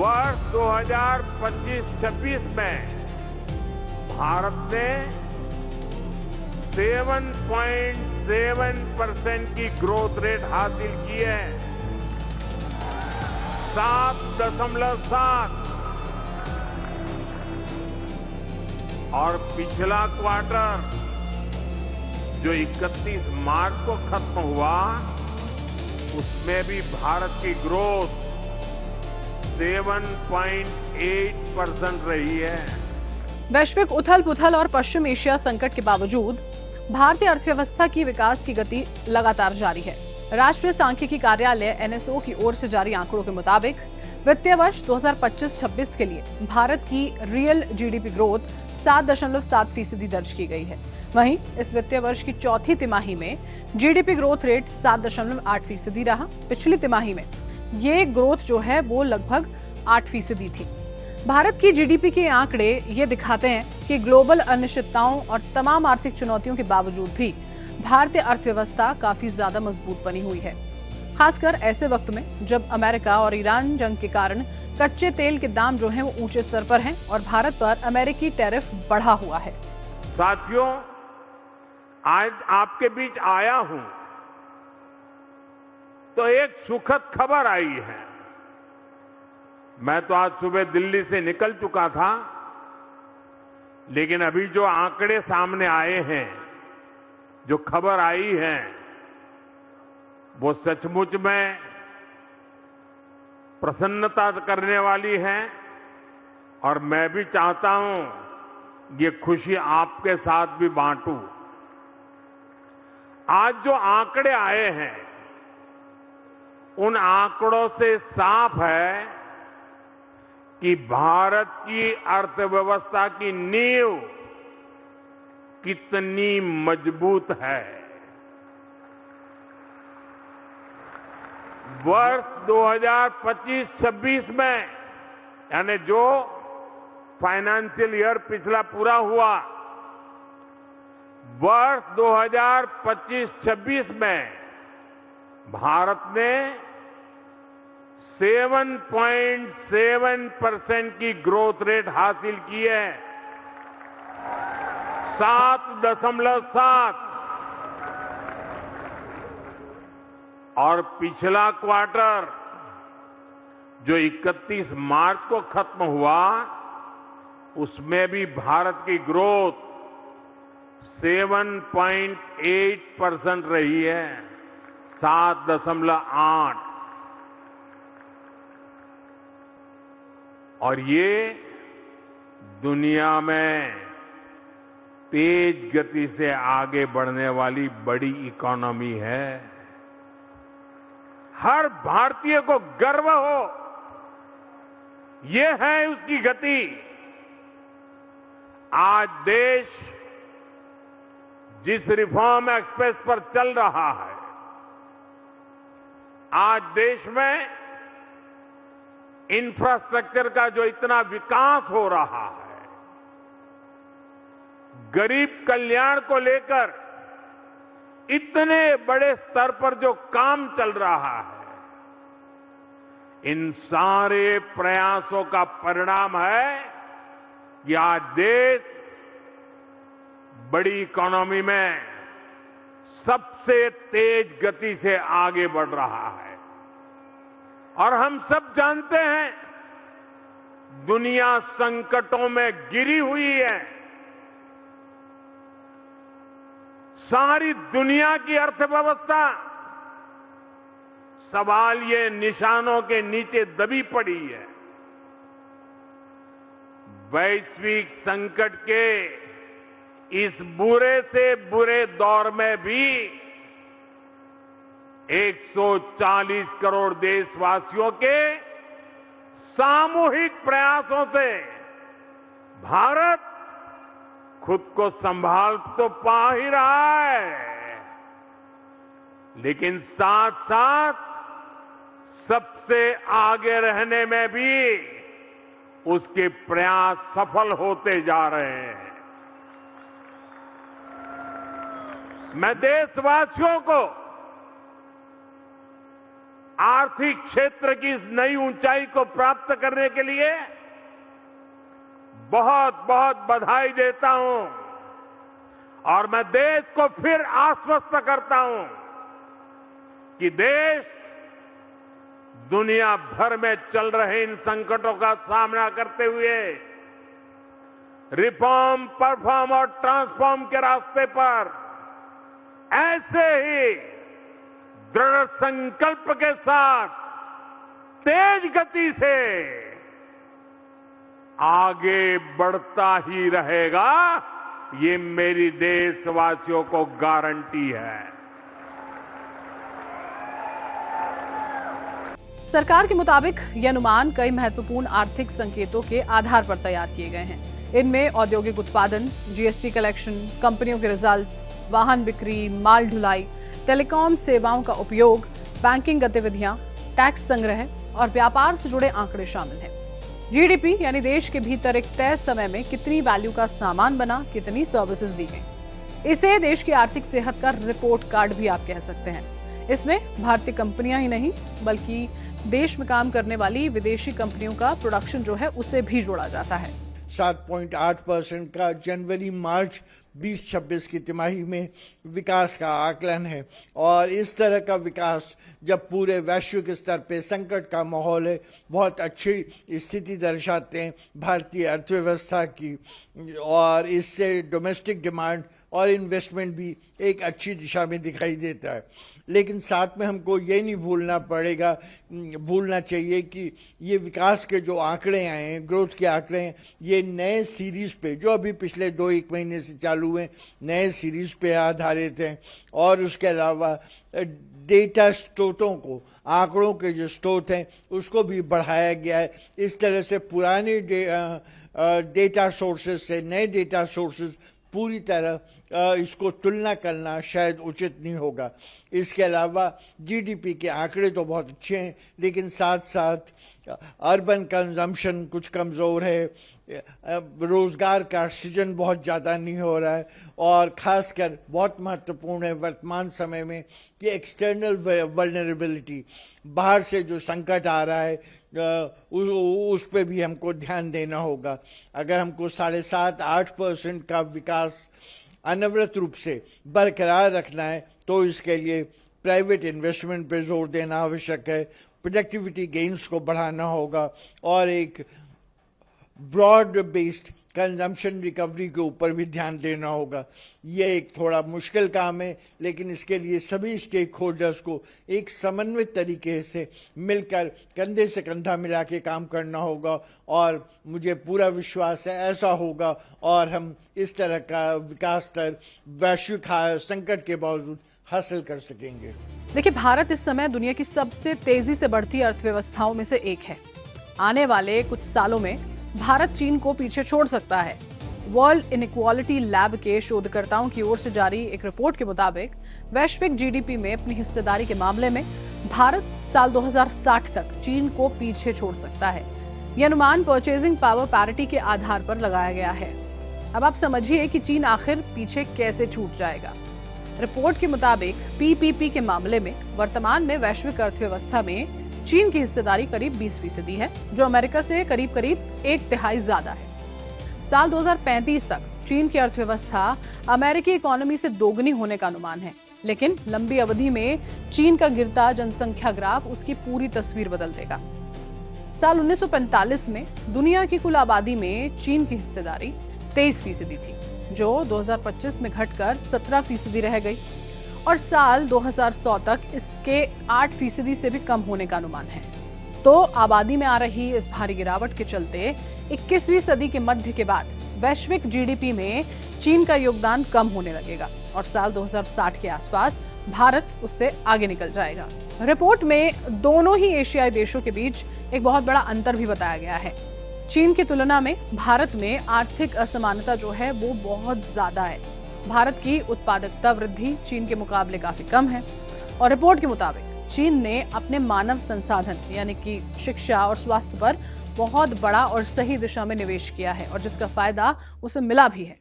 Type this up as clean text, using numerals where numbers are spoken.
वर्ष 2025-26 में भारत ने 7.7% की ग्रोथ रेट हासिल की है। 7.7 और पिछला क्वार्टर जो 31 मार्च को खत्म हुआ उसमें भी भारत की ग्रोथ 7.8% रही है। वैश्विक उथल पुथल और पश्चिम एशिया संकट के बावजूद भारतीय अर्थव्यवस्था की विकास की गति लगातार जारी है। राष्ट्रीय सांख्यिकी कार्यालय एनएसओ की ओर से जारी आंकड़ों के मुताबिक वित्तीय वर्ष 2025-26 के लिए भारत की रियल जीडीपी ग्रोथ 7.7% दर्ज की गई है। वहीं इस वित्तीय वर्ष की चौथी तिमाही में जीडीपी ग्रोथ रेट 7.8% रहा। पिछली तिमाही में ये ग्रोथ जो है वो लगभग 8% थी। भारत की जीडीपी के आंकड़े ये दिखाते हैं कि ग्लोबल अनिश्चितताओं और तमाम आर्थिक चुनौतियों के बावजूद भी भारतीय अर्थव्यवस्था काफी ज्यादा मजबूत बनी हुई है। खासकर ऐसे वक्त में जब अमेरिका और ईरान जंग के कारण कच्चे तेल के दाम जो हैं वो ऊंचे स्तर पर हैं और भारत पर अमेरिकी टैरिफ बढ़ा हुआ है। साथियों, आज आपके बीच आया हूं तो एक सुखद खबर आई है। मैं तो आज सुबह दिल्ली से निकल चुका था, लेकिन अभी जो आंकड़े सामने आए हैं, जो खबर आई है, वो सचमुच में प्रसन्नता करने वाली है और मैं भी चाहता हूं ये खुशी आपके साथ भी बांटूं। आज जो आंकड़े आए हैं उन आंकड़ों से साफ है कि भारत की अर्थव्यवस्था की नींव कितनी मजबूत है। वर्ष 2025-26 में यानी जो फाइनेंशियल ईयर पिछला पूरा हुआ, वर्ष 2025-26 में भारत ने 7.7% की ग्रोथ रेट हासिल की है। 7.7 और पिछला क्वार्टर जो 31 मार्च को खत्म हुआ उसमें भी भारत की ग्रोथ 7.8% रही है। 7.8 और ये दुनिया में तेज गति से आगे बढ़ने वाली बड़ी इकोनॉमी है। हर भारतीय को गर्व हो, ये है उसकी गति। आज देश जिस रिफॉर्म एक्सप्रेस पर चल रहा है, आज देश में इंफ्रास्ट्रक्चर का जो इतना विकास हो रहा है, गरीब कल्याण को लेकर इतने बड़े स्तर पर जो काम चल रहा है, इन सारे प्रयासों का परिणाम है कि आज देश बड़ी इकोनॉमी में सबसे तेज गति से आगे बढ़ रहा है। और हम सब जानते हैं दुनिया संकटों में गिरी हुई है। सारी दुनिया की अर्थव्यवस्था सवाल ये निशानों के नीचे दबी पड़ी है। वैश्विक संकट के इस बुरे से बुरे दौर में भी 140 करोड़ देशवासियों के सामूहिक प्रयासों से भारत खुद को संभाल तो पा ही रहा है, लेकिन साथ साथ सबसे आगे रहने में भी उसके प्रयास सफल होते जा रहे हैं। मैं देशवासियों को आर्थिक क्षेत्र की इस नई ऊंचाई को प्राप्त करने के लिए बहुत बहुत बधाई देता हूं और मैं देश को फिर आश्वस्त करता हूं कि देश दुनिया भर में चल रहे इन संकटों का सामना करते हुए रिफॉर्म, परफॉर्म और ट्रांसफॉर्म के रास्ते पर ऐसे ही दृढ़ संकल्प के साथ तेज गति से आगे बढ़ता ही रहेगा, ये मेरी देशवासियों को गारंटी है। सरकार के मुताबिक ये अनुमान कई महत्वपूर्ण आर्थिक संकेतों के आधार पर तैयार किए गए हैं। इनमें औद्योगिक उत्पादन, जीएसटी कलेक्शन, कंपनियों के रिजल्ट्स, वाहन बिक्री, माल ढुलाई, टेलीकॉम सेवाओं का उपयोग, बैंकिंग गतिविधियां, टैक्स संग्रह और व्यापार से जुड़े आंकड़े शामिल हैं। जीडीपी यानी देश के भीतर एक तय समय में कितनी वैल्यू का सामान बना, कितनी सर्विसेज दी गई। इसे देश की आर्थिक सेहत का रिपोर्ट कार्ड भी आप कह सकते हैं। इसमें भारतीय कंपनियां ही नहीं बल्कि देश में काम करने वाली विदेशी कंपनियों का प्रोडक्शन जो है उसे भी जोड़ा जाता है। 7.8% का जनवरी मार्च 2026 की तिमाही में विकास का आकलन है और इस तरह का विकास जब पूरे वैश्विक स्तर पे संकट का माहौल है, बहुत अच्छी स्थिति दर्शाते हैं भारतीय अर्थव्यवस्था की और इससे डोमेस्टिक डिमांड और इन्वेस्टमेंट भी एक अच्छी दिशा में दिखाई देता है। लेकिन साथ में हमको ये नहीं भूलना चाहिए कि ये विकास के जो आंकड़े आए हैं, ग्रोथ के आंकड़े हैं, ये नए सीरीज पे जो अभी पिछले 2-1 महीने से चालू हुए नए सीरीज पे आधारित हैं और उसके अलावा डेटा स्रोतों को, आंकड़ों के जो स्रोत हैं उसको भी बढ़ाया गया है। इस तरह से पुराने डेटा सोर्सेज से नए डेटा सोर्सेज पूरी तरह इसको तुलना करना शायद उचित नहीं होगा। इसके अलावा जीडीपी के आंकड़े तो बहुत अच्छे हैं, लेकिन साथ साथ अर्बन कंजम्पशन कुछ कमज़ोर है, रोज़गार का सृजन बहुत ज़्यादा नहीं हो रहा है और ख़ासकर बहुत महत्वपूर्ण है वर्तमान समय में कि एक्सटर्नल वल्नरेबिलिटी, बाहर से जो संकट आ रहा है उस पर भी हमको ध्यान देना होगा। अगर हमको 7.5-8% का विकास अनवरत रूप से बरकरार रखना है तो इसके लिए प्राइवेट इन्वेस्टमेंट पे जोर देना आवश्यक है, प्रोडक्टिविटी गेन्स को बढ़ाना होगा और एक ब्रॉड बेस्ड कंजम्पशन रिकवरी के ऊपर भी ध्यान देना होगा। ये एक थोड़ा मुश्किल काम है, लेकिन इसके लिए सभी स्टेक होल्डर्स को एक समन्वित तरीके से मिलकर कंधे से कंधा मिला के काम करना होगा और मुझे पूरा विश्वास है ऐसा होगा और हम इस तरह का विकास स्तर वैश्विक संकट के बावजूद हासिल कर सकेंगे। देखिए, भारत इस समय दुनिया की सबसे तेजी से बढ़ती अर्थव्यवस्थाओं में से एक है। आने वाले कुछ सालों में भारत चीन को पीछे छोड़ सकता है। वर्ल्ड इनइक्वालिटी लैब के शोधकर्ताओं की ओर से जारी एक रिपोर्ट के मुताबिक वैश्विक जीडीपी में अपनी हिस्सेदारी के मामले में भारत साल 2060 तक चीन को पीछे छोड़ सकता है। यह अनुमान परचेजिंग पावर पैरिटी के आधार पर लगाया गया है। अब आप समझिए कि चीन आखिर पीछे कैसे छूट जाएगा। रिपोर्ट के मुताबिक पीपीपी के मामले में वर्तमान में वैश्विक अर्थव्यवस्था में चीन की हिस्सेदारी करीब 20% है, जो अमेरिका से करीब 1/3 ज्यादा है। साल 2035 तक चीन की अर्थव्यवस्था अमेरिकी इकोनॉमी से दोगुनी होने का अनुमान है, लेकिन लंबी अवधि में चीन का गिरता जनसंख्या ग्राफ उसकी पूरी तस्वीर बदल देगा। साल 1945 में दुनिया की कुल आबादी में चीन की हिस्सेदारी 23% थी, जो 2025 में घटकर 17% रह गई और साल 2100 तक इसके 8% से भी कम होने का अनुमान है। तो आबादी में आ रही इस भारी गिरावट के चलते 21वीं सदी के मध्य के बाद वैश्विक जीडीपी में चीन का योगदान कम होने लगेगा और साल 2060 के आसपास भारत उससे आगे निकल जाएगा। रिपोर्ट में दोनों ही एशियाई देशों के बीच एक बहुत बड़ा अंतर भी बताया गया है। चीन की तुलना में भारत में आर्थिक असमानता जो है वो बहुत ज्यादा है। भारत की उत्पादकता वृद्धि चीन के मुकाबले काफी कम है और रिपोर्ट के मुताबिक चीन ने अपने मानव संसाधन यानी कि शिक्षा और स्वास्थ्य पर बहुत बड़ा और सही दिशा में निवेश किया है और जिसका फायदा उसे मिला भी है।